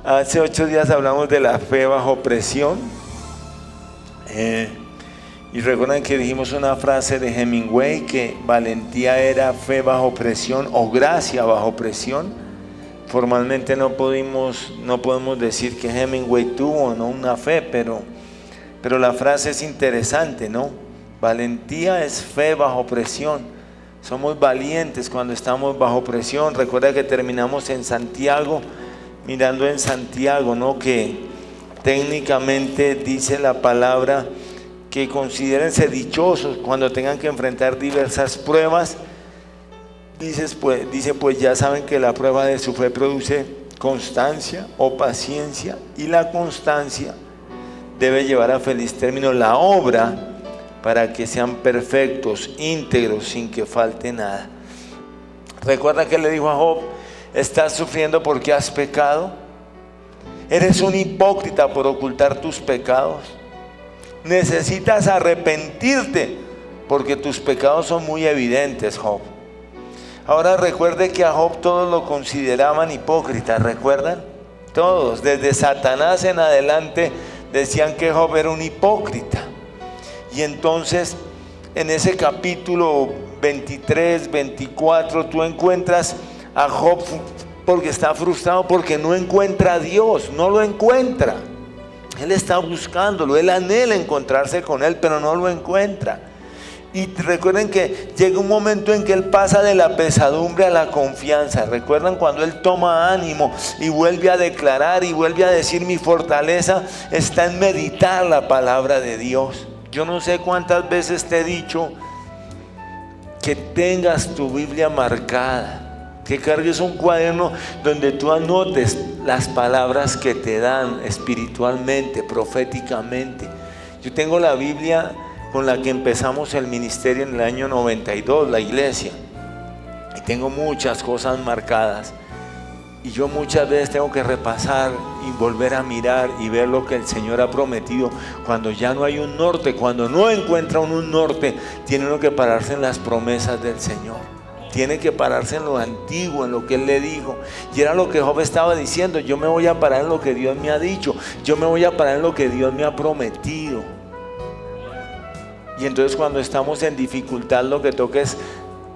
Hace 8 días hablamos de la fe bajo presión. Y recuerdan que dijimos una frase de Hemingway, que valentía era fe bajo presión o gracia bajo presión. Formalmente no podemos decir que Hemingway tuvo no una fe, pero la frase es interesante, ¿no? Valentía es fe bajo presión. Somos valientes cuando estamos bajo presión. Recuerda que terminamos en Santiago, mirando en Santiago, ¿no? Que técnicamente dice la palabra que considérense dichosos cuando tengan que enfrentar diversas pruebas. Dice pues ya saben que la prueba de su fe produce constancia o paciencia, y la constancia debe llevar a feliz término la obra, para que sean perfectos, íntegros, sin que falte nada. ¿Recuerda que le dijo a Job? ¿Estás sufriendo porque has pecado? ¿Eres un hipócrita por ocultar tus pecados? Necesitas arrepentirte, porque tus pecados son muy evidentes, Job. Ahora recuerde que a Job todos lo consideraban hipócrita, ¿recuerdan? Todos, desde Satanás en adelante, decían que Job era un hipócrita. Y entonces, en ese capítulo 23, 24, tú encuentras a Job porque está frustrado, porque no encuentra a Dios, no lo encuentra. Él está buscándolo, él anhela encontrarse con él, pero no lo encuentra. Y recuerden que llega un momento en que él pasa de la pesadumbre a la confianza. Recuerdan cuando él toma ánimo y vuelve a declarar y vuelve a decir: mi fortaleza está en meditar la palabra de Dios. Yo no sé cuántas veces te he dicho que tengas tu Biblia marcada, que cargues un cuaderno donde tú anotes las palabras que te dan espiritualmente, proféticamente. Yo tengo la Biblia con la que empezamos el ministerio en el año 92, la iglesia, y tengo muchas cosas marcadas, y yo muchas veces tengo que repasar y volver a mirar y ver lo que el Señor ha prometido. Cuando ya no hay un norte, cuando no encuentra uno un norte, tiene uno que pararse en las promesas del Señor, tiene que pararse en lo antiguo, en lo que Él le dijo. Y era lo que Job estaba diciendo: yo me voy a parar en lo que Dios me ha dicho, yo me voy a parar en lo que Dios me ha prometido. Y entonces cuando estamos en dificultad, lo que toca es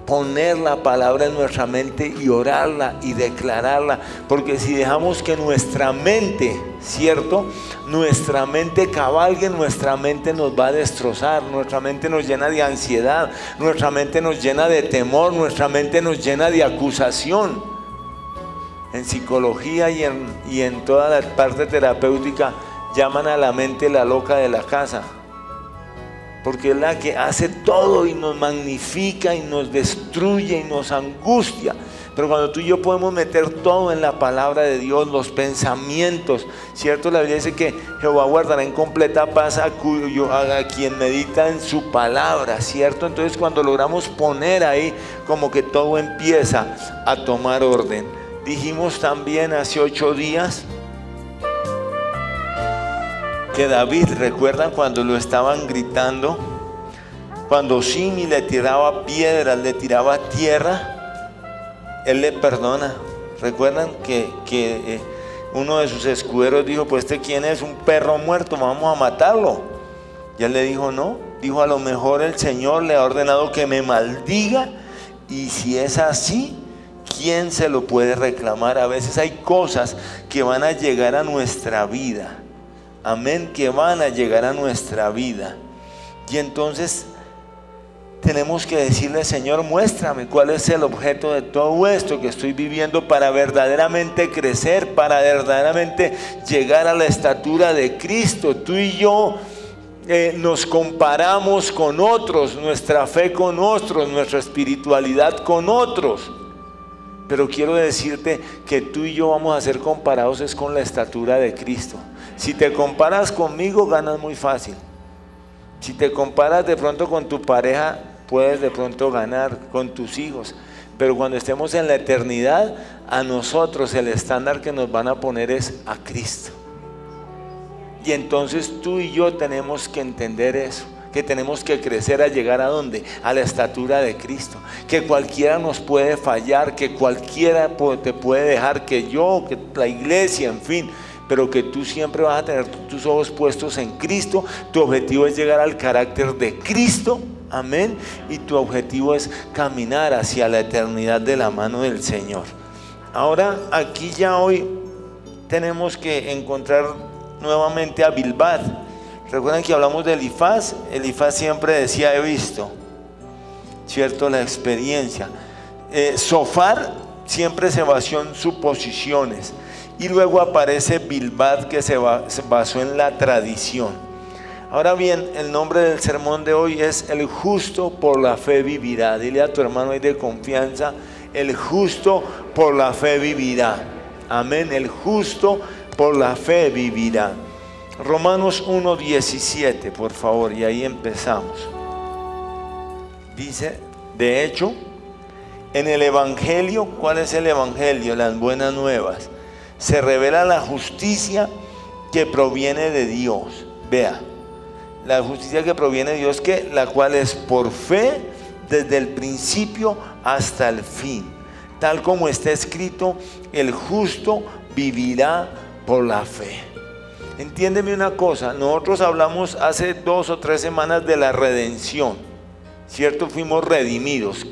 poner la palabra en nuestra mente y orarla y declararla, porque si dejamos que nuestra mente, ¿cierto?, nuestra mente cabalgue, nuestra mente nos va a destrozar, nuestra mente nos llena de ansiedad, nuestra mente nos llena de temor, nuestra mente nos llena de acusación. En psicología y en toda la parte terapéutica llaman a la mente la loca de la casa, porque es la que hace todo y nos magnifica y nos destruye y nos angustia. Pero cuando tú y yo podemos meter todo en la palabra de Dios, los pensamientos, ¿cierto? La Biblia dice que Jehová guardará en completa paz a quien medita en su palabra, ¿cierto? Entonces cuando logramos poner ahí, como que todo empieza a tomar orden. Dijimos también hace 8 días que David, ¿recuerdan cuando lo estaban gritando? Cuando Simi le tiraba piedras, le tiraba tierra, él le perdona. ¿Recuerdan que uno de sus escuderos dijo: pues ¿este quién es? Un perro muerto, vamos a matarlo. Y él le dijo: no. Dijo: a lo mejor el Señor le ha ordenado que me maldiga, y si es así, ¿quién se lo puede reclamar? A veces hay cosas que van a llegar a nuestra vida. Amén, que van a llegar a nuestra vida. Y entonces tenemos que decirle: Señor, muéstrame cuál es el objeto de todo esto que estoy viviendo, para verdaderamente crecer, para verdaderamente llegar a la estatura de Cristo. Tú y yo nos comparamos con otros, nuestra fe con otros, nuestra espiritualidad con otros. Pero quiero decirte que tú y yo vamos a ser comparados es con la estatura de Cristo. Si te comparas conmigo, ganas muy fácil. Si te comparas de pronto con tu pareja, puedes de pronto ganar, con tus hijos. Pero cuando estemos en la eternidad, a nosotros el estándar que nos van a poner es a Cristo. Y entonces tú y yo tenemos que entender eso, que tenemos que crecer a llegar a ¿dónde? A la estatura de Cristo. Que cualquiera nos puede fallar, que cualquiera te puede dejar, que yo, que la iglesia, en fin, pero que tú siempre vas a tener tus ojos puestos en Cristo. Tu objetivo es llegar al carácter de Cristo, amén, y tu objetivo es caminar hacia la eternidad de la mano del Señor. Ahora aquí ya hoy tenemos que encontrar nuevamente a Bildad. Recuerden que hablamos de Elifaz. Elifaz siempre decía he visto, ¿cierto? La experiencia. Zofar siempre se basó en suposiciones. Y luego aparece Bildad, que se basó en la tradición. Ahora bien, el nombre del sermón de hoy es el justo por la fe vivirá. Dile a tu hermano ahí de confianza, el justo por la fe vivirá. Amén, el justo por la fe vivirá. Romanos 1:17, por favor, y ahí empezamos. Dice, de hecho, en el Evangelio, ¿cuál es el Evangelio? Las buenas nuevas. Se revela la justicia que proviene de Dios. Vea, la justicia que proviene de Dios, que la cual es por fe desde el principio hasta el fin. Tal como está escrito, el justo vivirá por la fe. Entiéndeme una cosa, nosotros hablamos hace 2 o 3 semanas de la redención, ¿cierto? Fuimos redimidos,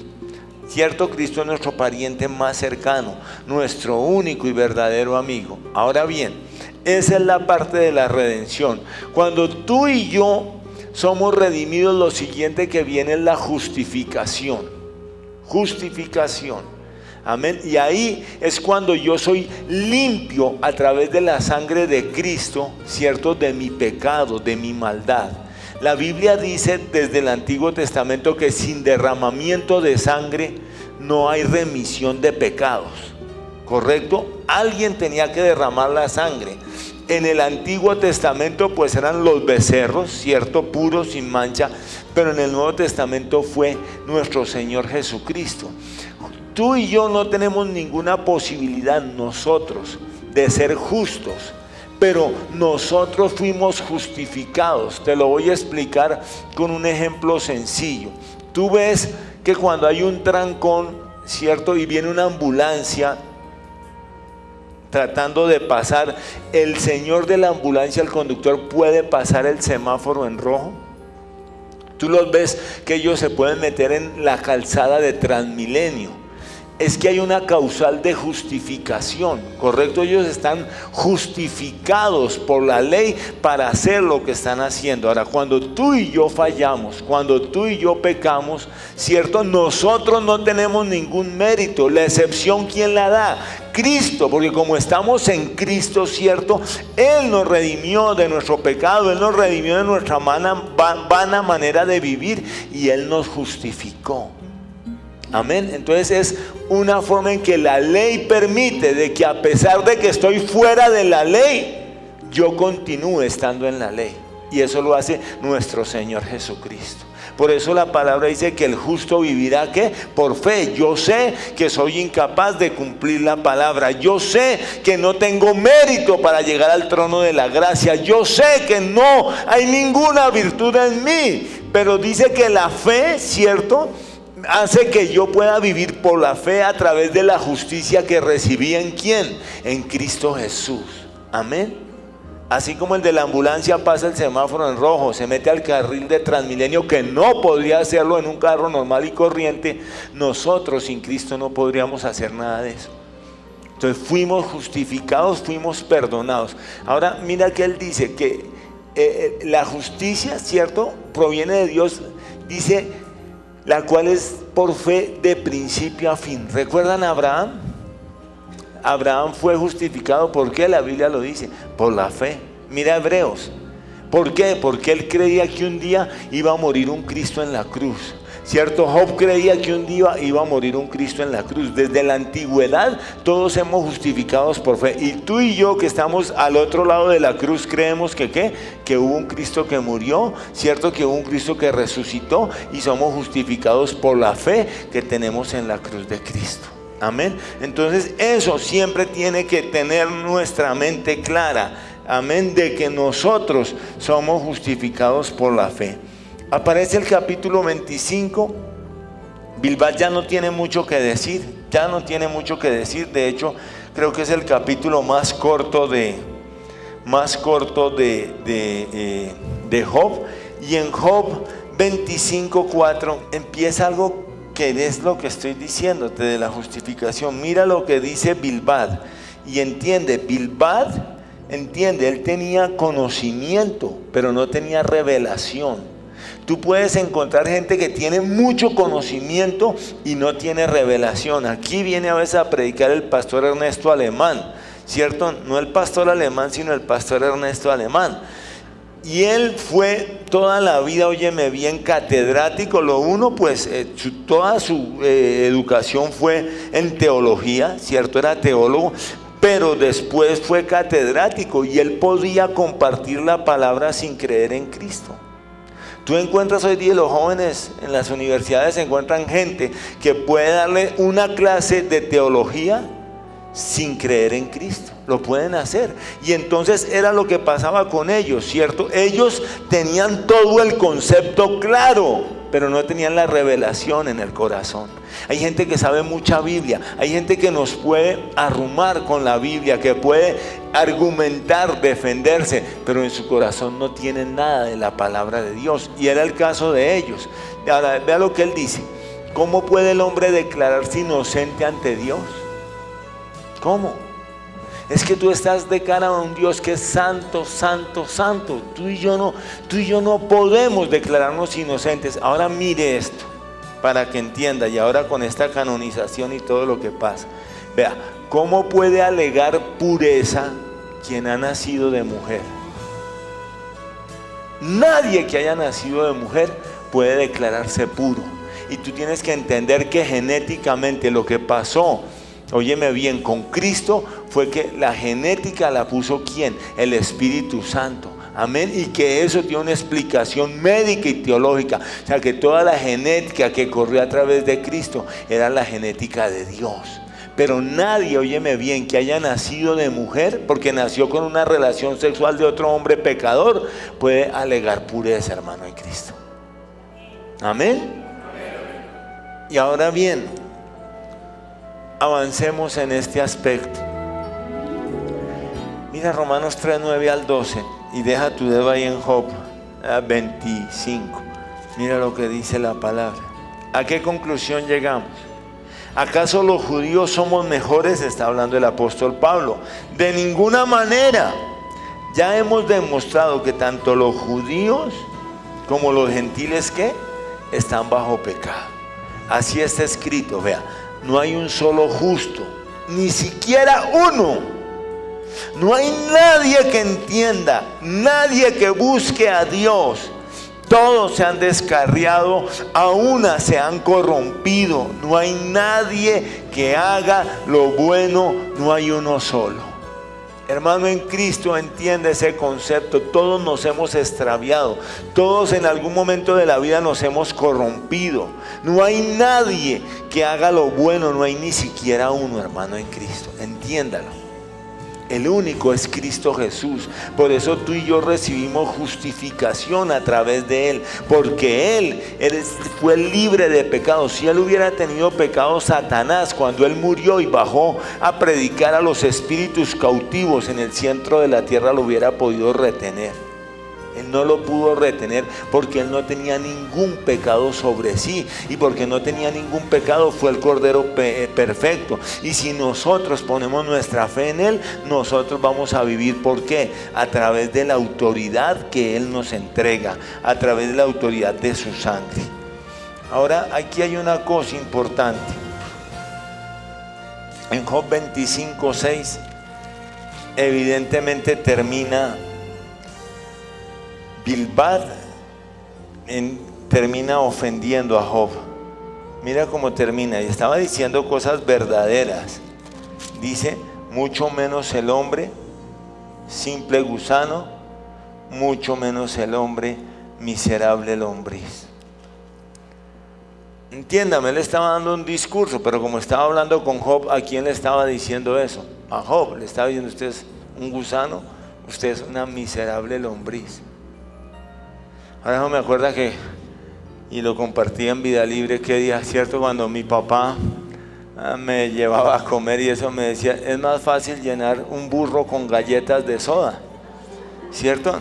¿cierto? Cristo es nuestro pariente más cercano, nuestro único y verdadero amigo. Ahora bien, esa es la parte de la redención. Cuando tú y yo somos redimidos, lo siguiente que viene es la justificación. Justificación. Amén. Y ahí es cuando yo soy limpio a través de la sangre de Cristo, ¿cierto? De mi pecado, de mi maldad. La Biblia dice desde el Antiguo Testamento que sin derramamiento de sangre no hay remisión de pecados. ¿Correcto? Alguien tenía que derramar la sangre. En el Antiguo Testamento pues eran los becerros, ¿cierto? Puros, sin mancha. Pero en el Nuevo Testamento fue nuestro Señor Jesucristo. Tú y yo no tenemos ninguna posibilidad nosotros de ser justos, pero nosotros fuimos justificados. Te lo voy a explicar con un ejemplo sencillo. Tú ves que cuando hay un trancón, ¿cierto? Y viene una ambulancia tratando de pasar, el señor de la ambulancia, el conductor, puede pasar el semáforo en rojo. Tú los ves que ellos se pueden meter en la calzada de Transmilenio. Es que hay una causal de justificación, ¿correcto? Ellos están justificados por la ley para hacer lo que están haciendo. Ahora, cuando tú y yo fallamos, cuando tú y yo pecamos, ¿cierto? Nosotros no tenemos ningún mérito. La excepción, ¿quién la da? Cristo, porque como estamos en Cristo, ¿cierto? Él nos redimió de nuestro pecado, Él nos redimió de nuestra vana manera de vivir y Él nos justificó. Amén. Entonces es una forma en que la ley permite de que a pesar de que estoy fuera de la ley, yo continúe estando en la ley. Y eso lo hace nuestro Señor Jesucristo. Por eso la palabra dice que el justo vivirá ¿qué? Por fe. Yo sé que soy incapaz de cumplir la palabra. Yo sé que no tengo mérito para llegar al trono de la gracia. Yo sé que no hay ninguna virtud en mí. Pero dice que la fe, ¿cierto?, hace que yo pueda vivir por la fe a través de la justicia que recibí ¿en quién? En Cristo Jesús. Amén. Así como el de la ambulancia pasa el semáforo en rojo, se mete al carril de Transmilenio, que no podría hacerlo en un carro normal y corriente, nosotros sin Cristo no podríamos hacer nada de eso. Entonces fuimos justificados, fuimos perdonados. Ahora mira que él dice que la justicia, ¿cierto?, proviene de Dios, dice, la cual es por fe de principio a fin. ¿Recuerdan a Abraham? Abraham fue justificado, ¿por qué? La Biblia lo dice, por la fe. Mira Hebreos, ¿por qué? Porque él creía que un día iba a morir un Cristo en la cruz, ¿cierto? Job creía que un día iba a morir un Cristo en la cruz. Desde la antigüedad todos hemos justificados por fe. Y tú y yo que estamos al otro lado de la cruz creemos que ¿qué? Que hubo un Cristo que murió, ¿cierto? Que hubo un Cristo que resucitó y somos justificados por la fe que tenemos en la cruz de Cristo. Amén. Entonces eso siempre tiene que tener nuestra mente clara. Amén. De que nosotros somos justificados por la fe. Aparece el capítulo 25. Bilbad ya no tiene mucho que decir, ya no tiene mucho que decir. De hecho, creo que es el capítulo más corto de Job. Y en Job 25:4 empieza algo que es lo que estoy diciéndote de la justificación. Mira lo que dice Bilbad. Y entiende, Bilbad, él tenía conocimiento, pero no tenía revelación. Tú puedes encontrar gente que tiene mucho conocimiento y no tiene revelación. Aquí viene a veces a predicar el pastor Ernesto Alemán, ¿cierto? No el pastor Alemán, sino el pastor Ernesto Alemán. Y él fue toda la vida, óyeme bien, catedrático. Lo uno, pues toda su educación fue en teología, ¿cierto? Era teólogo, pero después fue catedrático y él podía compartir la palabra sin creer en Cristo. Tú encuentras hoy día, los jóvenes en las universidades encuentran gente que puede darle una clase de teología sin creer en Cristo. Lo pueden hacer. Y entonces era lo que pasaba con ellos, ¿cierto? Ellos tenían todo el concepto claro, pero no tenían la revelación en el corazón. Hay gente que sabe mucha Biblia, hay gente que nos puede arrumar con la Biblia, que puede argumentar, defenderse, pero en su corazón no tienen nada de la palabra de Dios. Y era el caso de ellos. Ahora, vea lo que él dice. ¿Cómo puede el hombre declararse inocente ante Dios? ¿Cómo? Es que tú estás de cara a un Dios que es santo, santo, santo. Tú y yo no podemos declararnos inocentes. Ahora mire esto, para que entienda, y ahora con esta canonización y todo lo que pasa. Vea, ¿cómo puede alegar pureza quien ha nacido de mujer? Nadie que haya nacido de mujer puede declararse puro. Y tú tienes que entender que genéticamente lo que pasó, óyeme bien, con Cristo fue que la genética la puso ¿quién? El Espíritu Santo. Amén. Y que eso tiene una explicación médica y teológica. O sea, que toda la genética que corrió a través de Cristo era la genética de Dios. Pero nadie, óyeme bien, que haya nacido de mujer, porque nació con una relación sexual de otro hombre pecador, puede alegar pureza, hermano, en Cristo. Amén. Y ahora bien, avancemos en este aspecto. Mira Romanos 3:9 al 12 y deja tu dedo ahí en Job 25. Mira lo que dice la palabra. ¿A qué conclusión llegamos? ¿Acaso los judíos somos mejores? Está hablando el apóstol Pablo. De ninguna manera. Ya hemos demostrado que tanto los judíos como los gentiles que están bajo pecado. Así está escrito, vea. No hay un solo justo, ni siquiera uno. No hay nadie que entienda, nadie que busque a Dios. Todos se han descarriado, a una se han corrompido. No hay nadie que haga lo bueno, no hay uno solo. Hermano en Cristo, entiende ese concepto. Todos nos hemos extraviado, todos en algún momento de la vida nos hemos corrompido. No hay nadie que haga lo bueno, no hay ni siquiera uno, hermano en Cristo. Entiéndalo. El único es Cristo Jesús. Por eso tú y yo recibimos justificación a través de Él, porque Él fue libre de pecado. Si Él hubiera tenido pecado, Satanás, cuando Él murió y bajó a predicar a los espíritus cautivos en el centro de la tierra, lo hubiera podido retener. Él no lo pudo retener porque Él no tenía ningún pecado sobre sí, y porque no tenía ningún pecado fue el Cordero perfecto. Y si nosotros ponemos nuestra fe en Él, nosotros vamos a vivir. ¿Por qué? A través de la autoridad que Él nos entrega, a través de la autoridad de su sangre. Ahora aquí hay una cosa importante. En Job 25:6 evidentemente termina Bilbad, termina ofendiendo a Job. Mira cómo termina. Y estaba diciendo cosas verdaderas. Dice, mucho menos el hombre, simple gusano, mucho menos el hombre, miserable lombriz. Entiéndame, él estaba dando un discurso, pero como estaba hablando con Job, ¿a quién le estaba diciendo eso? A Job. Le estaba diciendo, usted es un gusano, usted es una miserable lombriz. Ahora no me acuerdo que y lo compartí en Vida Libre, que día, ¿cierto? Cuando mi papá me llevaba a comer y eso me decía, es más fácil llenar un burro con galletas de soda, ¿cierto?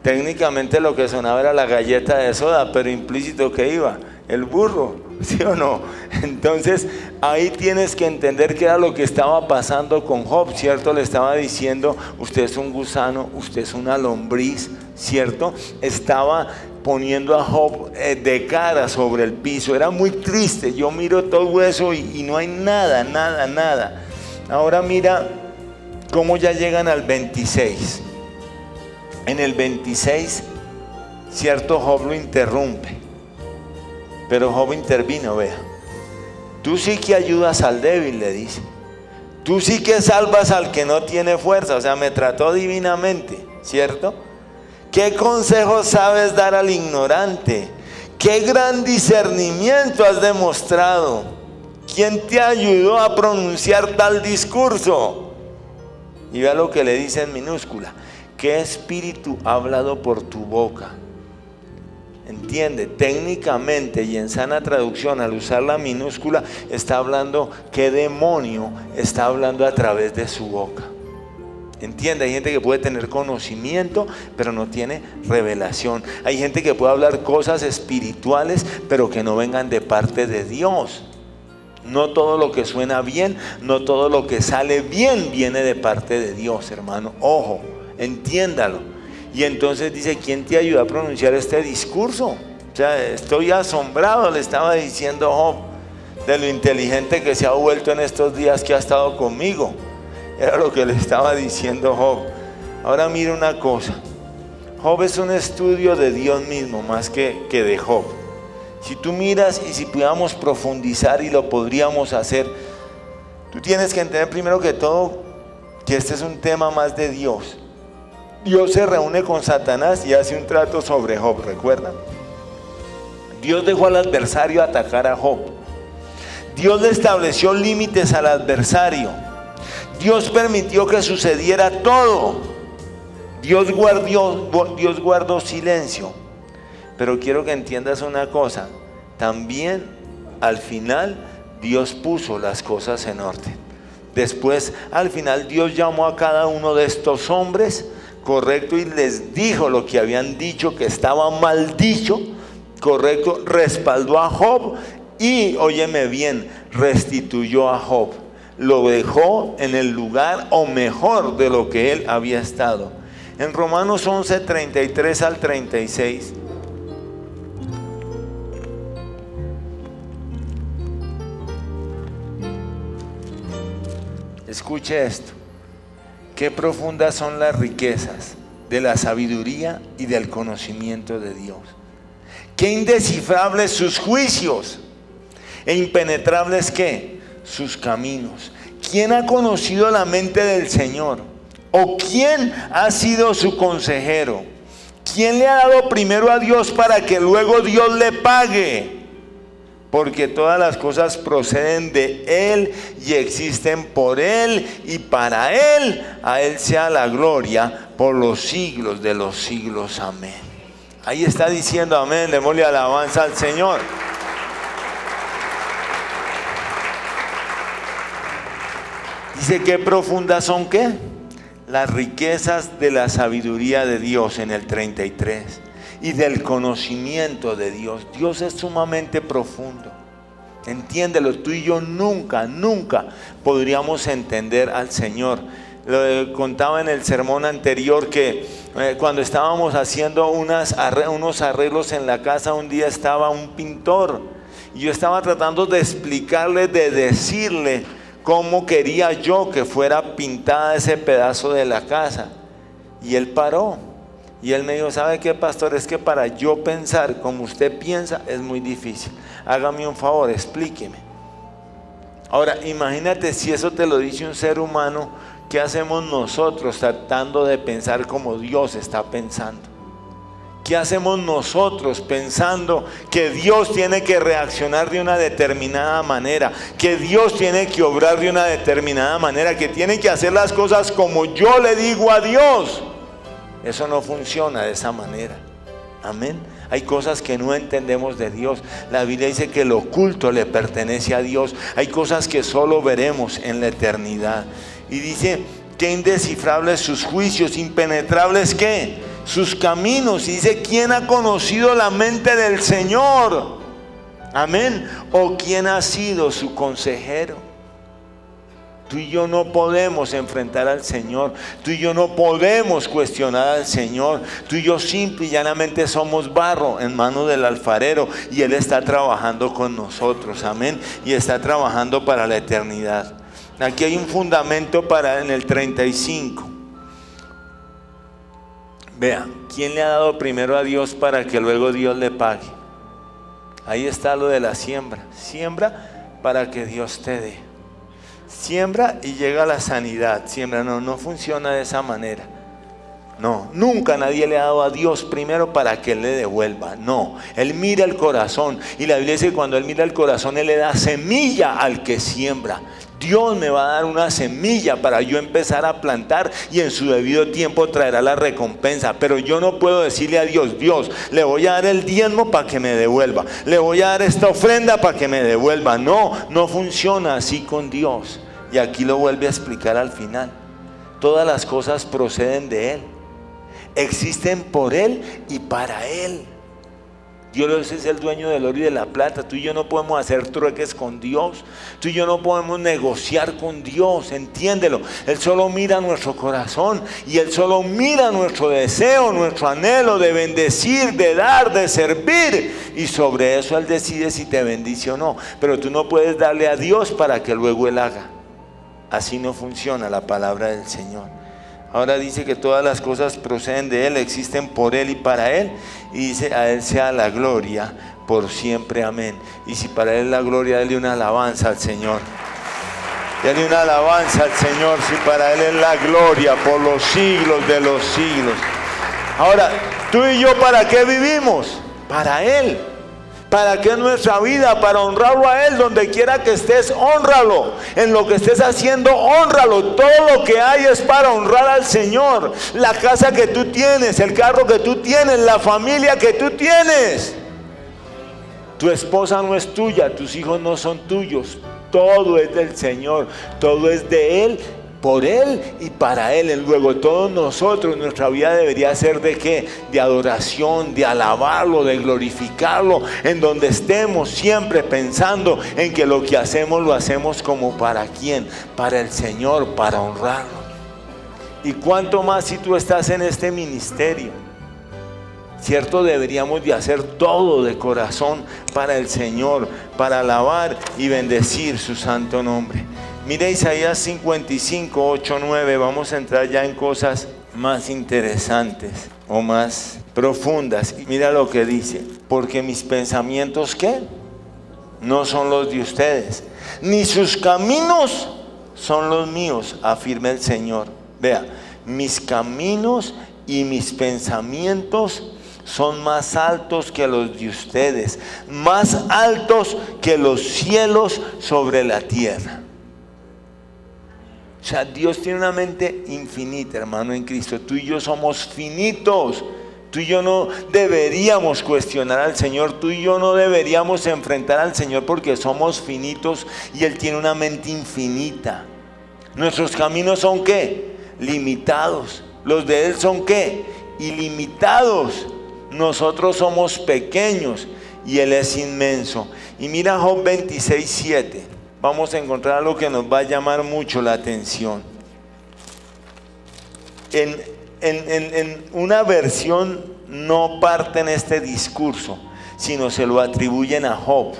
Técnicamente lo que sonaba era la galleta de soda, pero implícito que iba, el burro, ¿sí o no? Entonces ahí tienes que entender qué era lo que estaba pasando con Job, ¿cierto? Le estaba diciendo, usted es un gusano, usted es una lombriz, ¿cierto? Estaba poniendo a Job de cara sobre el piso, era muy triste. Yo miro todo eso y no hay nada, nada, nada. Ahora mira cómo ya llegan al 26. En el 26, cierto, Job lo interrumpe, pero Job intervino, vea. Tú sí que ayudas al débil, le dice. Tú sí que salvas al que no tiene fuerza. O sea, me trató divinamente, ¿cierto? ¿Qué consejos sabes dar al ignorante? ¿Qué gran discernimiento has demostrado? ¿Quién te ayudó a pronunciar tal discurso? Y vea lo que le dice en minúscula. ¿Qué espíritu ha hablado por tu boca? Entiende, técnicamente y en sana traducción, al usar la minúscula, está hablando qué demonio está hablando a través de su boca. Entiende, hay gente que puede tener conocimiento, pero no tiene revelación. Hay gente que puede hablar cosas espirituales, pero que no vengan de parte de Dios. No todo lo que suena bien, no todo lo que sale bien viene de parte de Dios, hermano. Ojo, entiéndalo. Y entonces dice, ¿quién te ayuda a pronunciar este discurso? O sea, estoy asombrado, le estaba diciendo Job, de lo inteligente que se ha vuelto en estos días que ha estado conmigo. Era lo que le estaba diciendo Job. Ahora mira una cosa. Job es un estudio de Dios mismo más que de Job. Si tú miras y si pudiéramos profundizar, y lo podríamos hacer, tú tienes que entender primero que todo que este es un tema más de Dios. Dios se reúne con Satanás y hace un trato sobre Job, ¿recuerdan? Dios dejó al adversario atacar a Job. Dios le estableció límites al adversario. Dios permitió que sucediera todo. Dios guardó silencio. Pero quiero que entiendas una cosa. También al final Dios puso las cosas en orden. Después al final Dios llamó a cada uno de estos hombres, correcto, y les dijo lo que habían dicho que estaba mal dicho, correcto, respaldó a Job y, óyeme bien, restituyó a Job. Lo dejó en el lugar o mejor de lo que él había estado. En Romanos 11, 33 al 36. Escuche esto. Qué profundas son las riquezas de la sabiduría y del conocimiento de Dios. Qué indescifrables sus juicios e impenetrables ¿qué? Sus caminos. ¿Quién ha conocido la mente del Señor? ¿O quién ha sido su consejero? ¿Quién le ha dado primero a Dios para que luego Dios le pague? Porque todas las cosas proceden de Él y existen por Él y para Él. A Él sea la gloria por los siglos de los siglos. Amén. Ahí está diciendo amén. Démosle alabanza al Señor. Dice, ¿qué profundas son qué? Las riquezas de la sabiduría de Dios en el 33. Y del conocimiento de Dios. Dios es sumamente profundo. Entiéndelo, tú y yo nunca podríamos entender al Señor. Lo contaba en el sermón anterior que cuando estábamos haciendo unos arreglos en la casa, un día estaba un pintor. Y yo estaba tratando de explicarle, de decirle cómo quería yo que fuera pintada ese pedazo de la casa. Y él paró. Y él me dijo, ¿sabe qué, pastor? Es que para yo pensar como usted piensa es muy difícil. Hágame un favor, explíqueme. Ahora, imagínate si eso te lo dice un ser humano, ¿qué hacemos nosotros tratando de pensar como Dios está pensando? ¿Qué hacemos nosotros pensando que Dios tiene que reaccionar de una determinada manera? Que Dios tiene que obrar de una determinada manera, que tiene que hacer las cosas como yo le digo a Dios. Eso no funciona de esa manera. Amén. Hay cosas que no entendemos de Dios. La Biblia dice que lo oculto le pertenece a Dios. Hay cosas que solo veremos en la eternidad. Y dice que indescifrables sus juicios, impenetrables ¿qué? Sus caminos. Y dice, ¿quién ha conocido la mente del Señor? Amén. ¿O quién ha sido su consejero? Tú y yo no podemos enfrentar al Señor. Tú y yo no podemos cuestionar al Señor. Tú y yo simple y llanamente somos barro en manos del alfarero. Y Él está trabajando con nosotros. Amén. Y está trabajando para la eternidad. Aquí hay un fundamento para en el 35. Vea, ¿quién le ha dado primero a Dios para que luego Dios le pague? Ahí está lo de la siembra. Siembra para que Dios te dé. Siembra y llega la sanidad. Siembra, no funciona de esa manera. No, nunca nadie le ha dado a Dios primero para que Él le devuelva. No, Él mira el corazón. Y la Biblia dice que cuando Él mira el corazón, Él le da semilla al que siembra. Dios me va a dar una semilla para yo empezar a plantar y en su debido tiempo traerá la recompensa. Pero yo no puedo decirle a Dios, Dios, le voy a dar el diezmo para que me devuelva. Le voy a dar esta ofrenda para que me devuelva. No funciona así con Dios. Y aquí lo vuelve a explicar al final. Todas las cosas proceden de Él. Existen por Él y para Él. Dios es el dueño del oro y de la plata. Tú y yo no podemos hacer trueques con Dios. Tú y yo no podemos negociar con Dios. Entiéndelo. Él solo mira nuestro corazón. Y Él solo mira nuestro deseo, nuestro anhelo de bendecir, de dar, de servir. Y sobre eso Él decide si te bendice o no. Pero tú no puedes darle a Dios para que luego Él haga. Así no funciona la palabra del Señor. Ahora dice que todas las cosas proceden de Él, existen por Él y para Él. Y dice, a Él sea la gloria por siempre, amén. Y si para Él la gloria, dale una alabanza al Señor. Dale una alabanza al Señor, si para Él es la gloria por los siglos de los siglos. Ahora, tú y yo, ¿para qué vivimos? Para Él. ¿Para qué nuestra vida? Para honrarlo a Él. Donde quiera que estés, hónralo. En lo que estés haciendo, hónralo. Todo lo que hay es para honrar al Señor. La casa que tú tienes, el carro que tú tienes, la familia que tú tienes. Tu esposa no es tuya, tus hijos no son tuyos. Todo es del Señor. Todo es de Él, por Él y para Él. Luego todos nosotros, nuestra vida debería ser ¿de qué? De adoración, de alabarlo, de glorificarlo. En donde estemos siempre pensando en que lo que hacemos lo hacemos como para quién, para el Señor, para honrarlo. Y cuánto más si tú estás en este ministerio, cierto, deberíamos de hacer todo de corazón para el Señor, para alabar y bendecir su santo nombre. Mira Isaías 55, 8, 9, vamos a entrar ya en cosas más interesantes o más profundas. Y mira lo que dice, porque mis pensamientos, ¿qué? No son los de ustedes, ni sus caminos son los míos, afirma el Señor. Vea, mis caminos y mis pensamientos son más altos que los de ustedes, más altos que los cielos sobre la tierra. O sea, Dios tiene una mente infinita, hermano, en Cristo. Tú y yo somos finitos. Tú y yo no deberíamos cuestionar al Señor. Tú y yo no deberíamos enfrentar al Señor porque somos finitos y Él tiene una mente infinita. Nuestros caminos son ¿qué? Limitados. Los de Él son ¿qué? Ilimitados. Nosotros somos pequeños y Él es inmenso. Y mira Job 26, 7. Vamos a encontrar algo que nos va a llamar mucho la atención. En una versión no parten este discurso, sino se lo atribuyen a Job.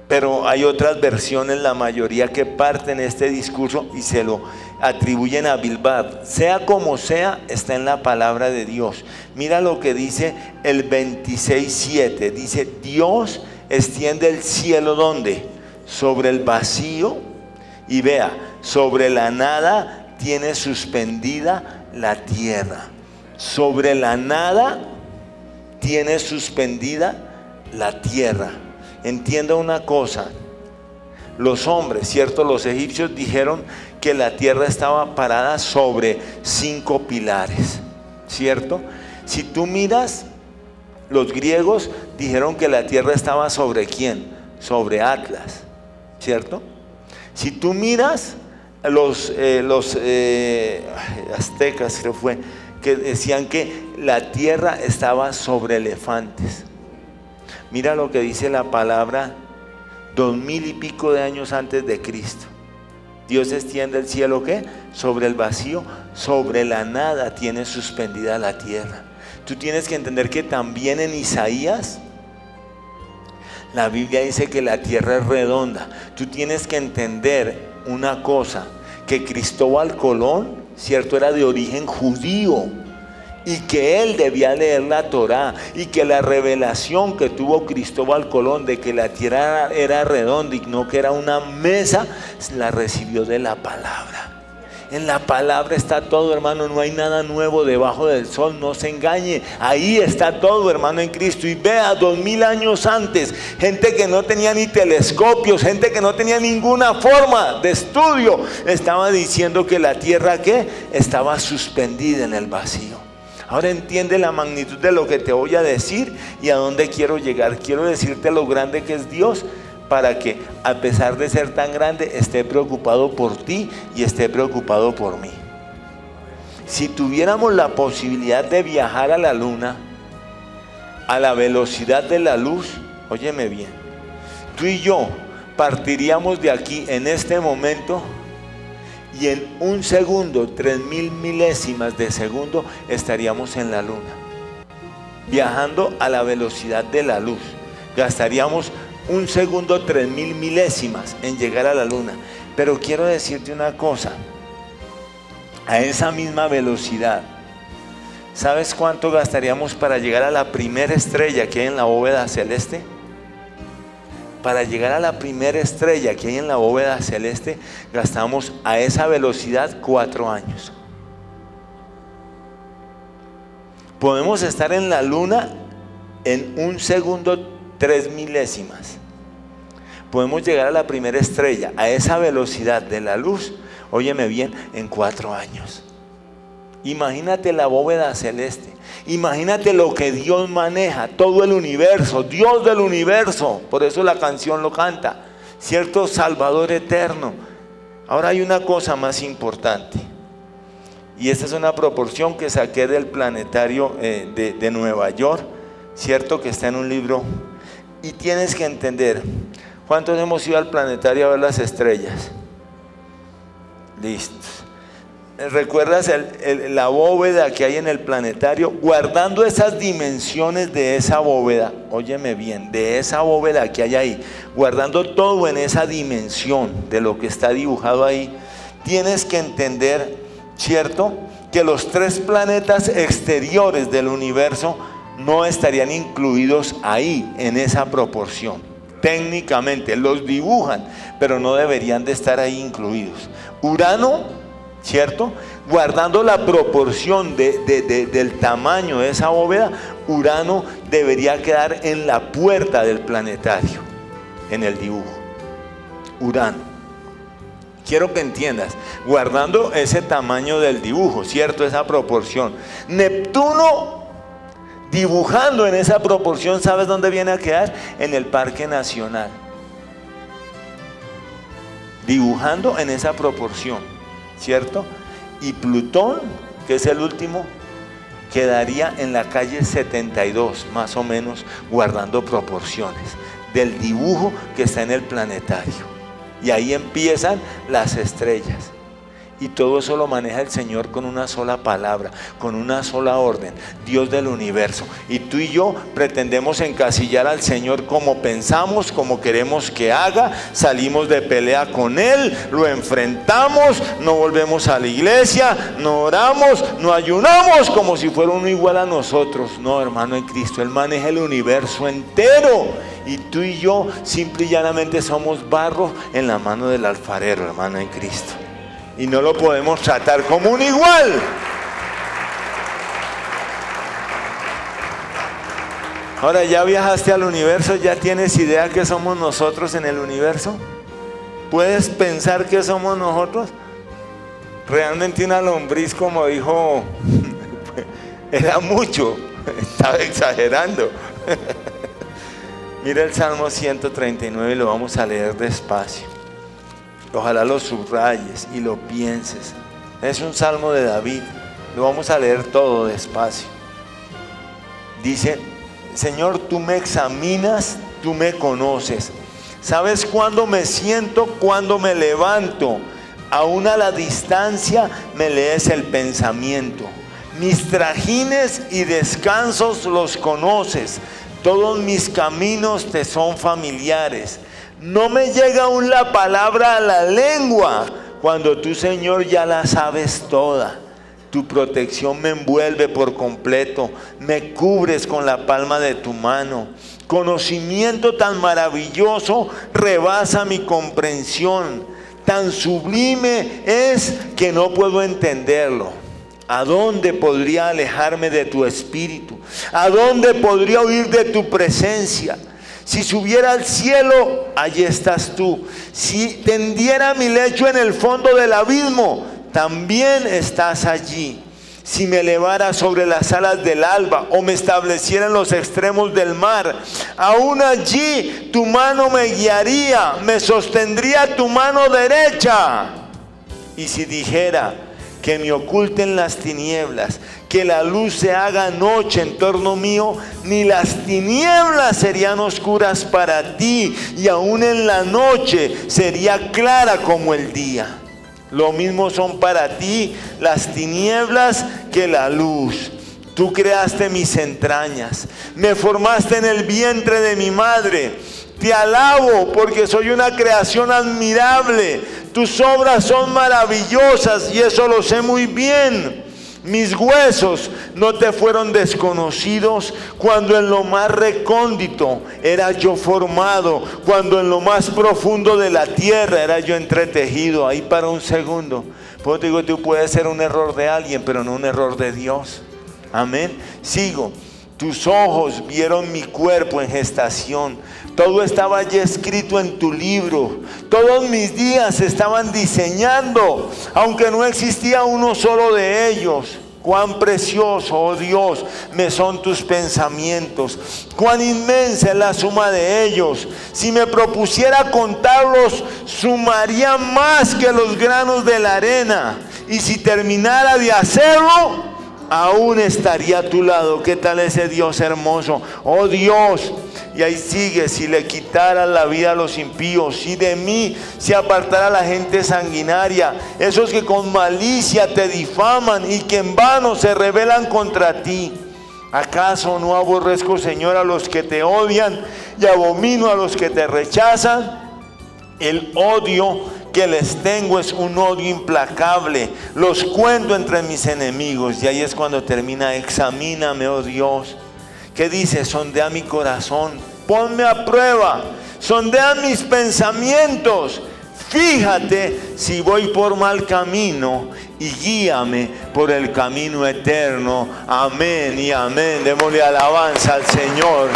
Pero hay otras versiones, la mayoría, que parten este discurso y se lo atribuyen a Bildad. Sea como sea, está en la palabra de Dios. Mira lo que dice el 26:7. Dice, Dios extiende el cielo, ¿dónde? Sobre el vacío. Y vea, sobre la nada tiene suspendida la tierra. Sobre la nada tiene suspendida la tierra. Entienda una cosa, los hombres, ¿cierto? Los egipcios dijeron que la tierra estaba parada sobre 5 pilares, ¿cierto? Si tú miras Los griegos dijeron que la tierra estaba ¿sobre quién? Sobre Atlas, ¿cierto? Si tú miras los aztecas, creo fue, que decían que la tierra estaba sobre elefantes. Mira lo que dice la palabra 2000 y pico de años antes de Cristo. Dios extiende el cielo, ¿qué? Sobre el vacío, sobre la nada tiene suspendida la tierra. Tú tienes que entender que también en Isaías la Biblia dice que la tierra es redonda. Tú tienes que entender una cosa, que Cristóbal Colón, cierto, era de origen judío, y que él debía leer la Torá, y que la revelación que tuvo Cristóbal Colón de que la tierra era redonda y no que era una mesa, la recibió de la palabra. En la palabra está todo, hermano, no hay nada nuevo debajo del sol, no se engañe, ahí está todo, hermano, en Cristo. Y vea, 2000 años antes, gente que no tenía ni telescopios, gente que no tenía ninguna forma de estudio, estaba diciendo que la tierra, ¿qué? Estaba suspendida en el vacío. Ahora entiende la magnitud de lo que te voy a decir y a dónde quiero llegar. Quiero decirte lo grande que es Dios, para que a pesar de ser tan grande esté preocupado por ti y esté preocupado por mí. Si tuviéramos la posibilidad de viajar a la luna a la velocidad de la luz, óyeme bien, tú y yo partiríamos de aquí en este momento y en un segundo, 3000 milésimas de segundo, estaríamos en la luna, viajando a la velocidad de la luz. Gastaríamos un segundo, 3000 milésimas en llegar a la luna. Pero quiero decirte una cosa, a esa misma velocidad, ¿sabes cuánto gastaríamos para llegar a la primera estrella que hay en la bóveda celeste? Para llegar a la primera estrella que hay en la bóveda celeste, gastamos a esa velocidad 4 años. Podemos estar en la luna en un segundo, 3 milésimas. Podemos llegar a la primera estrella a esa velocidad de la luz, óyeme bien, en 4 años. Imagínate la bóveda celeste, imagínate lo que Dios maneja, todo el universo, Dios del universo. Por eso la canción lo canta, cierto, Salvador eterno. Ahora hay una cosa más importante, y esta es una proporción que saqué del planetario de Nueva York, cierto, que está en un libro. Y tienes que entender, ¿cuántos hemos ido al planetario a ver las estrellas? Listo. ¿Recuerdas la bóveda que hay en el planetario? Guardando esas dimensiones de esa bóveda, óyeme bien, de esa bóveda que hay ahí, guardando todo en esa dimensión de lo que está dibujado ahí, tienes que entender, ¿cierto?, que los 3 planetas exteriores del universo no estarían incluidos ahí en esa proporción. Técnicamente los dibujan, pero no deberían de estar ahí incluidos. Urano, ¿cierto?, guardando la proporción del tamaño de esa bóveda, Urano debería quedar en la puerta del planetario, en el dibujo. Urano, quiero que entiendas, guardando ese tamaño del dibujo, ¿cierto?, esa proporción. Neptuno, dibujando en esa proporción, ¿sabes dónde viene a quedar? En el Parque Nacional. Dibujando en esa proporción, ¿cierto? Y Plutón, que es el último, quedaría en la calle 72, más o menos, guardando proporciones del dibujo que está en el planetario. Y ahí empiezan las estrellas. Y todo eso lo maneja el Señor con una sola palabra, con una sola orden, Dios del universo. Y tú y yo pretendemos encasillar al Señor como pensamos, como queremos que haga. Salimos de pelea con Él, lo enfrentamos, no volvemos a la iglesia, no oramos, no ayunamos como si fuera uno igual a nosotros. No, hermano, en Cristo Él maneja el universo entero. Y tú y yo simple y llanamente somos barro en la mano del alfarero, hermano, en Cristo. Y no lo podemos tratar como un igual. Ahora, ¿ya viajaste al universo? ¿Ya tienes idea que somos nosotros en el universo? ¿Puedes pensar que somos nosotros? Realmente una lombriz, como dijo, era mucho. Estaba exagerando. Mira el Salmo 139 y lo vamos a leer despacio. Ojalá lo subrayes y lo pienses. Es un salmo de David. Lo vamos a leer todo despacio. Dice: Señor, tú me examinas, tú me conoces. Sabes cuándo me siento, cuándo me levanto. Aún a la distancia me lees el pensamiento. Mis trajines y descansos los conoces. Todos mis caminos te son familiares. No me llega aún la palabra a la lengua, cuando tú, Señor, ya la sabes toda. Tu protección me envuelve por completo, me cubres con la palma de tu mano. Conocimiento tan maravilloso rebasa mi comprensión. Tan sublime es que no puedo entenderlo. ¿A dónde podría alejarme de tu espíritu? ¿A dónde podría huir de tu presencia? Si subiera al cielo, allí estás tú. Si tendiera mi lecho en el fondo del abismo, también estás allí. Si me elevara sobre las alas del alba o me estableciera en los extremos del mar, aún allí tu mano me guiaría, me sostendría tu mano derecha. Y si dijera que me oculten las tinieblas, que la luz se haga noche en torno mío, ni las tinieblas serían oscuras para ti, y aún en la noche sería clara como el día. Lo mismo son para ti las tinieblas que la luz. Tú creaste mis entrañas, me formaste en el vientre de mi madre. Te alabo porque soy una creación admirable. Tus obras son maravillosas y eso lo sé muy bien. Mis huesos no te fueron desconocidos cuando en lo más recóndito era yo formado, cuando en lo más profundo de la tierra era yo entretejido. Ahí para un segundo. Pues te digo, tú puedes ser un error de alguien, pero no un error de Dios. Amén. Sigo. Tus ojos vieron mi cuerpo en gestación. Todo estaba ya escrito en tu libro. Todos mis días se estaban diseñando, aunque no existía uno solo de ellos. Cuán precioso, oh Dios, me son tus pensamientos. Cuán inmensa es la suma de ellos. Si me propusiera contarlos, sumaría más que los granos de la arena. Y si terminara de hacerlo, aún estaría a tu lado. ¿Qué tal ese Dios hermoso? Oh Dios. Y ahí sigue: si le quitara la vida a los impíos, si de mí se apartara la gente sanguinaria, esos que con malicia te difaman y que en vano se rebelan contra ti. ¿Acaso no aborrezco, Señor, a los que te odian y abomino a los que te rechazan? El odio que les tengo es un odio implacable. Los cuento entre mis enemigos. Y ahí es cuando termina: examíname, oh Dios. ¿Qué dice? Sondea mi corazón, ponme a prueba, sondea mis pensamientos. Fíjate si voy por mal camino y guíame por el camino eterno. Amén y amén. Démosle alabanza al Señor.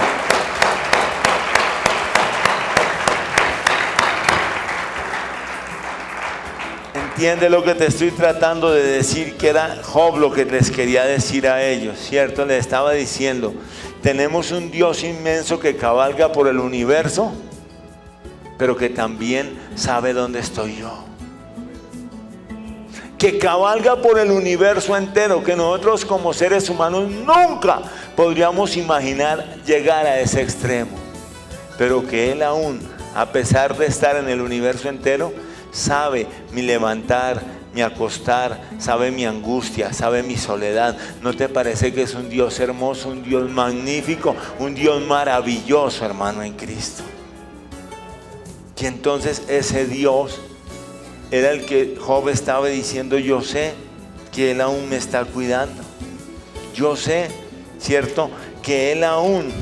Entiende lo que te estoy tratando de decir, que era Job lo que les quería decir a ellos, ¿cierto? Les estaba diciendo: tenemos un Dios inmenso que cabalga por el universo, pero que también sabe dónde estoy yo. Que cabalga por el universo entero, que nosotros como seres humanos nunca podríamos imaginar llegar a ese extremo. Pero que Él aún, a pesar de estar en el universo entero, sabe mi levantar, mi acostar, sabe mi angustia, sabe mi soledad. ¿No te parece que es un Dios hermoso, un Dios magnífico, un Dios maravilloso, hermano, en Cristo? Que entonces ese Dios era el que Job estaba diciendo: yo sé que Él aún me está cuidando. Yo sé, ¿cierto?, que Él aún,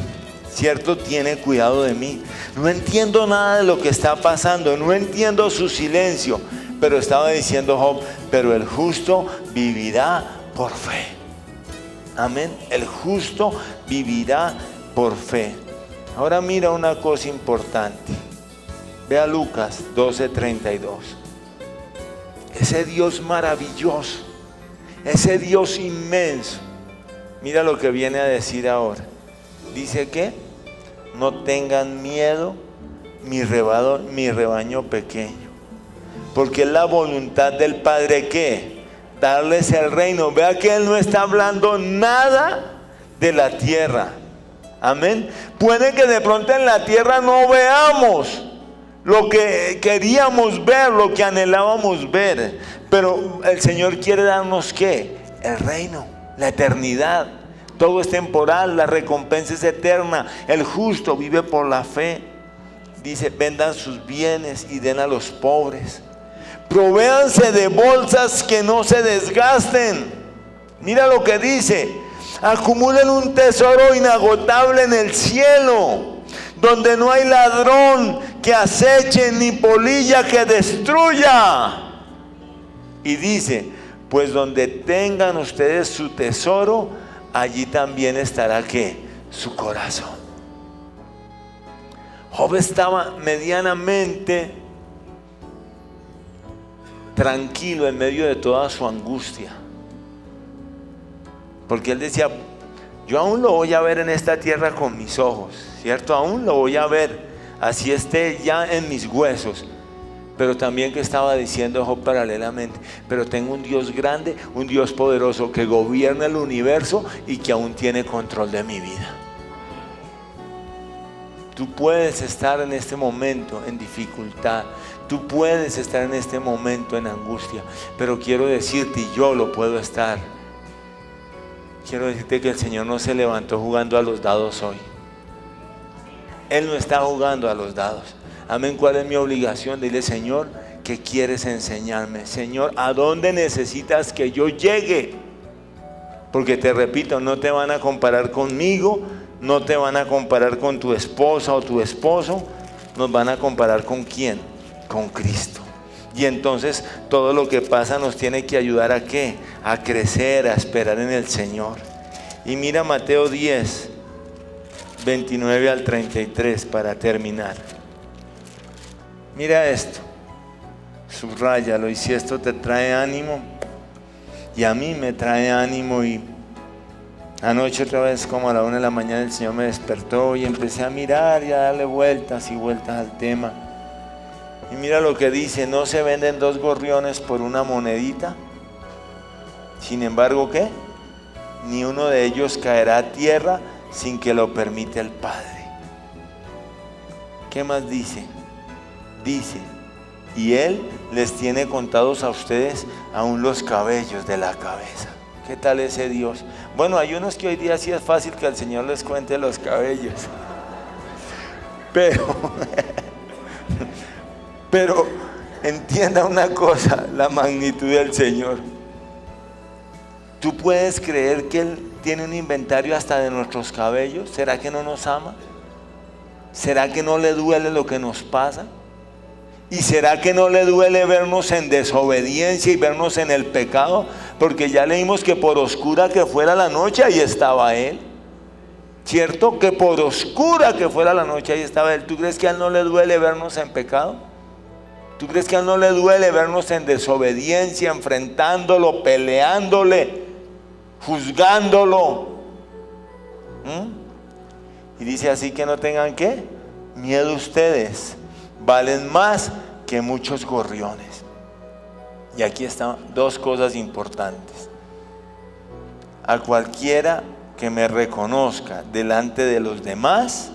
¿cierto?, tiene cuidado de mí. No entiendo nada de lo que está pasando, no entiendo su silencio, pero estaba diciendo Job: pero el justo vivirá por fe. Amén. El justo vivirá por fe. Ahora mira una cosa importante. Ve a Lucas 12:32. Ese Dios maravilloso, ese Dios inmenso. Mira lo que viene a decir ahora. Dice que no tengan miedo mi rebaño pequeño, porque es la voluntad del Padre que darles el reino. Vea que Él no está hablando nada de la tierra. Amén. Puede que de pronto en la tierra no veamos lo que queríamos ver, lo que anhelábamos ver, pero el Señor quiere darnos ¿qué? El reino, la eternidad. Todo es temporal, la recompensa es eterna. El justo vive por la fe. Dice, vendan sus bienes y den a los pobres. Provéanse de bolsas que no se desgasten. Mira lo que dice. Acumulen un tesoro inagotable en el cielo, donde no hay ladrón que aceche ni polilla que destruya. Y dice, pues donde tengan ustedes su tesoro, allí también estará ¿qué? Su corazón. Job estaba medianamente tranquilo en medio de toda su angustia, porque él decía, yo aún lo voy a ver en esta tierra con mis ojos, ¿cierto? Aún lo voy a ver, así esté ya en mis huesos. Pero también que estaba diciendo Job paralelamente, pero tengo un Dios grande, un Dios poderoso que gobierna el universo y que aún tiene control de mi vida. Tú puedes estar en este momento en dificultad, tú puedes estar en este momento en angustia, pero quiero decirte, y yo lo puedo estar, quiero decirte que el Señor no se levantó jugando a los dados hoy. Él no está jugando a los dados. Amén. ¿Cuál es mi obligación? Dile, Señor, ¿qué quieres enseñarme? Señor, ¿a dónde necesitas que yo llegue? Porque te repito, no te van a comparar conmigo, no te van a comparar con tu esposa o tu esposo, nos van a comparar ¿con quién? Con Cristo. Y entonces todo lo que pasa nos tiene que ayudar ¿a qué? A crecer, a esperar en el Señor. Y mira Mateo 10, 29 al 33 para terminar. Mira esto, subráyalo, y si esto te trae ánimo, y a mí me trae ánimo. Y anoche otra vez como a la 1 de la mañana el Señor me despertó y empecé a mirar y a darle vueltas y vueltas al tema. Y mira lo que dice, no se venden 2 gorriones por una monedita. Sin embargo, ¿qué? Ni uno de ellos caerá a tierra sin que lo permita el Padre. ¿Qué más dice? Dice, y Él les tiene contados a ustedes aún los cabellos de la cabeza. ¿Qué tal ese Dios? Bueno, hay unos que hoy día sí es fácil que el Señor les cuente los cabellos. Pero entienda una cosa, la magnitud del Señor. ¿Tú puedes creer que Él tiene un inventario hasta de nuestros cabellos? ¿Será que no nos ama? ¿Será que no le duele lo que nos pasa? ¿Y será que no le duele vernos en desobediencia y vernos en el pecado? Porque ya leímos que por oscura que fuera la noche, ahí estaba Él. ¿Cierto? Que por oscura que fuera la noche, ahí estaba Él. ¿Tú crees que a Él no le duele vernos en pecado? ¿Tú crees que a Él no le duele vernos en desobediencia, enfrentándolo, peleándole, juzgándolo? Y dice así que no tengan ¿qué? Miedo ustedes. Valen más que muchos gorriones. Y aquí están 2 cosas importantes. A cualquiera que me reconozca delante de los demás,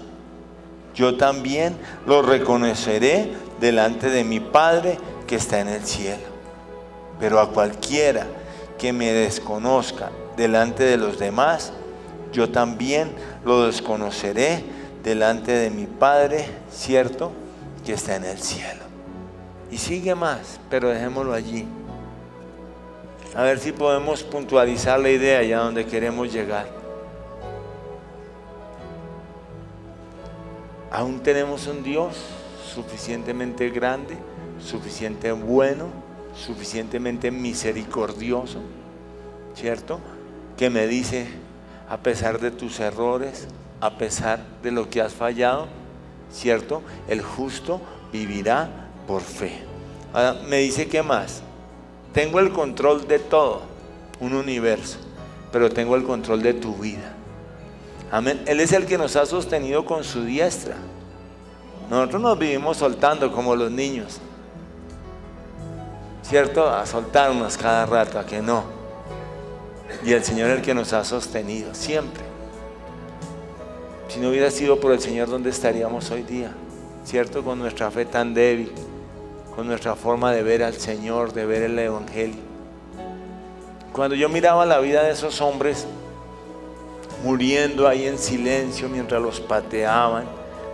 yo también lo reconoceré delante de mi Padre que está en el cielo. Pero a cualquiera que me desconozca delante de los demás, yo también lo desconoceré delante de mi Padre, ¿cierto?, que está en el cielo. Y sigue más, pero dejémoslo allí. A ver si podemos puntualizar la idea allá donde queremos llegar. Aún tenemos un Dios suficientemente grande, suficientemente bueno, suficientemente misericordioso, ¿cierto? Que me dice, a pesar de tus errores, a pesar de lo que has fallado, ¿cierto? El justo vivirá por fe. Ahora me dice, ¿qué más? Tengo el control de todo, un universo. pero tengo el control de tu vida. Amén. Él es el que nos ha sostenido con su diestra. Nosotros nos vivimos soltando como los niños, ¿cierto? A soltarnos cada rato, a que no. Y el Señor es el que nos ha sostenido siempre. Si no hubiera sido por el Señor, ¿dónde estaríamos hoy día? ¿Cierto? Con nuestra fe tan débil, con nuestra forma de ver al Señor, de ver el Evangelio. Cuando yo miraba la vida de esos hombres muriendo ahí en silencio mientras los pateaban,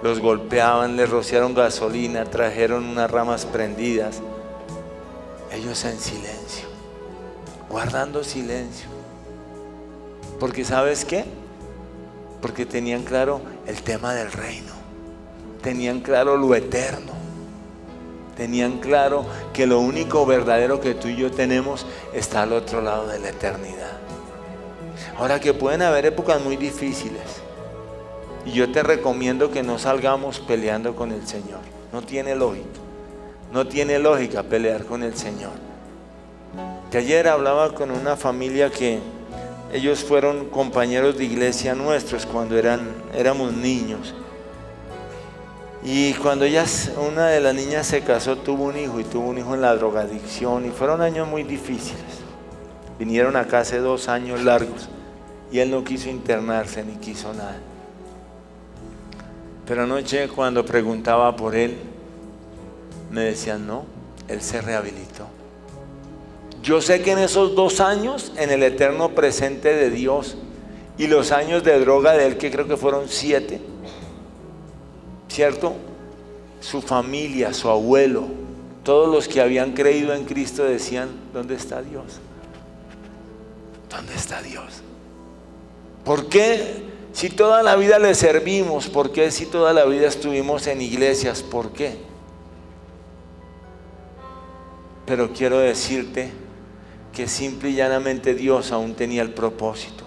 los golpeaban, les rociaron gasolina, trajeron unas ramas prendidas, ellos en silencio, guardando silencio. Porque ¿sabes qué? Porque tenían claro el tema del reino, tenían claro lo eterno, tenían claro que lo único verdadero que tú y yo tenemos está al otro lado de la eternidad. Ahora, que pueden haber épocas muy difíciles, y yo te recomiendo que no salgamos peleando con el Señor. No tiene lógica, no tiene lógica pelear con el Señor. Que ayer hablaba con una familia que ellos fueron compañeros de iglesia nuestros cuando éramos niños. Y cuando una de las niñas se casó, tuvo un hijo, y tuvo un hijo en la drogadicción, y fueron años muy difíciles. Vinieron acá hace 2 años largos, y él no quiso internarse ni quiso nada. Pero anoche, cuando preguntaba por él, me decían: no, él se rehabilitó. Yo sé que en esos 2 años, en el eterno presente de Dios, y los años de droga de él, que creo que fueron 7, ¿cierto? Su familia, su abuelo, todos los que habían creído en Cristo decían: ¿dónde está Dios? ¿Dónde está Dios? ¿Por qué? Si toda la vida le servimos, ¿por qué? Si toda la vida estuvimos en iglesias, ¿por qué? Pero quiero decirte que simple y llanamente Dios aún tenía el propósito.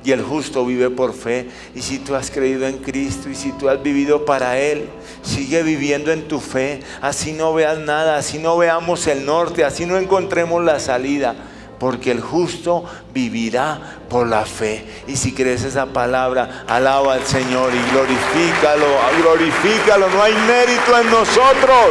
Y el justo vive por fe. Y si tú has creído en Cristo, y si tú has vivido para Él, sigue viviendo en tu fe. Así no veas nada, así no veamos el norte, así no encontremos la salida. Porque el justo vivirá por la fe. Y si crees esa palabra, alaba al Señor y glorifícalo, glorifícalo. No hay mérito en nosotros.